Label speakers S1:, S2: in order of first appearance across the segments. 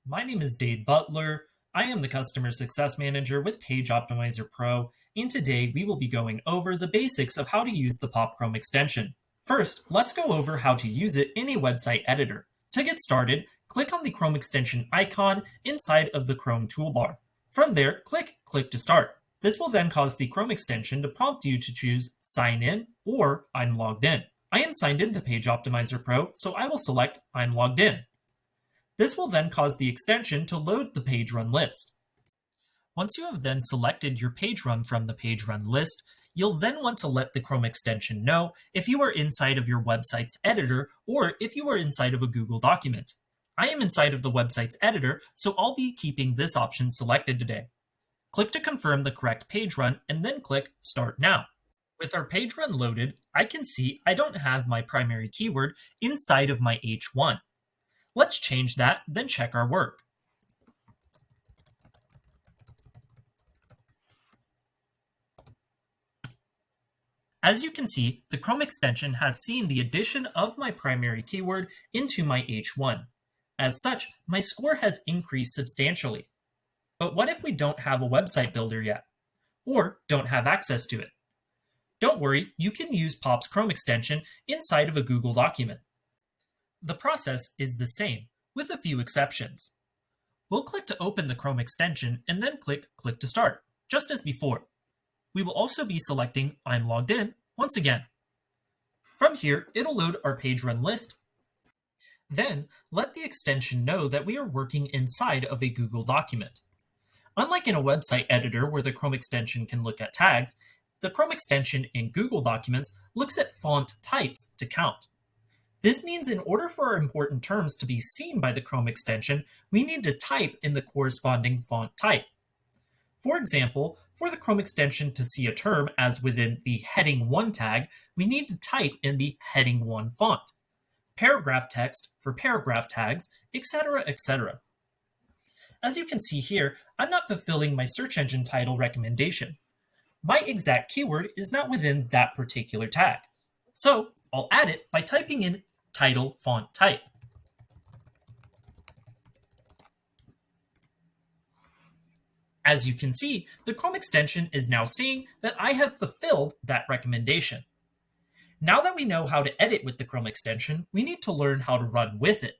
S1: My name is Dade Butler. I am the Customer Success Manager with Page Optimizer Pro, and today we will be going over the basics of how to use the Pop Chrome extension. First, let's go over how to use it in a website editor. To get started, click on the Chrome extension icon inside of the Chrome toolbar. From there, click Click to Start. This will then cause the Chrome extension to prompt you to choose Sign In or I'm logged in. I am signed into Page Optimizer Pro, so I will select I'm logged in. This will then cause the extension to load the page run list. Once you have then selected your page run from the page run list, you'll then want to let the Chrome extension know if you are inside of your website's editor or if you are inside of a Google document. I am inside of the website's editor, so I'll be keeping this option selected today. Click to confirm the correct page run and then click Start Now. With our page run loaded, I can see I don't have my primary keyword inside of my H1. Let's change that, then check our work. As you can see, the Chrome extension has seen the addition of my primary keyword into my H1. As such, my score has increased substantially. But what if we don't have a website builder yet? Or don't have access to it? Don't worry, you can use Pop's Chrome extension inside of a Google document. The process is the same, with a few exceptions. We'll click to open the Chrome extension and then click Click to Start, just as before. We will also be selecting I'm logged in once again. From here, it'll load our page run list. Then, let the extension know that we are working inside of a Google document. Unlike in a website editor where the Chrome extension can look at tags, the Chrome extension in Google Documents looks at font types to count. This means in order for our important terms to be seen by the Chrome extension, we need to type in the corresponding font type. For example, for the Chrome extension to see a term as within the Heading 1 tag, we need to type in the Heading 1 font, paragraph text for paragraph tags, etc., etc. As you can see here, I'm not fulfilling my search engine title recommendation. My exact keyword is not within that particular tag. So I'll add it by typing in title font type. As you can see, the Chrome extension is now seeing that I have fulfilled that recommendation. Now that we know how to edit with the Chrome extension, we need to learn how to run with it.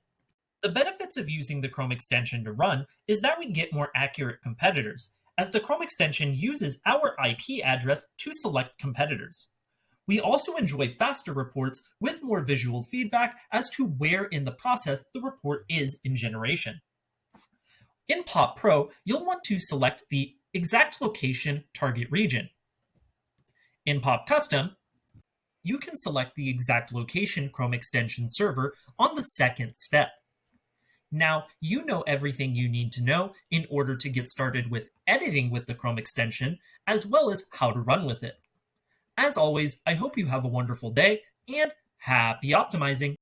S1: The benefits of using the Chrome extension to run is that we get more accurate competitors, as the Chrome extension uses our IP address to select competitors. We also enjoy faster reports with more visual feedback as to where in the process the report is in generation. In Pop Pro, you'll want to select the exact location target region. In Pop Custom, you can select the exact location Chrome extension server on the second step. Now, you know everything you need to know in order to get started with editing with the Chrome extension, as well as how to run with it. As always, I hope you have a wonderful day and happy optimizing!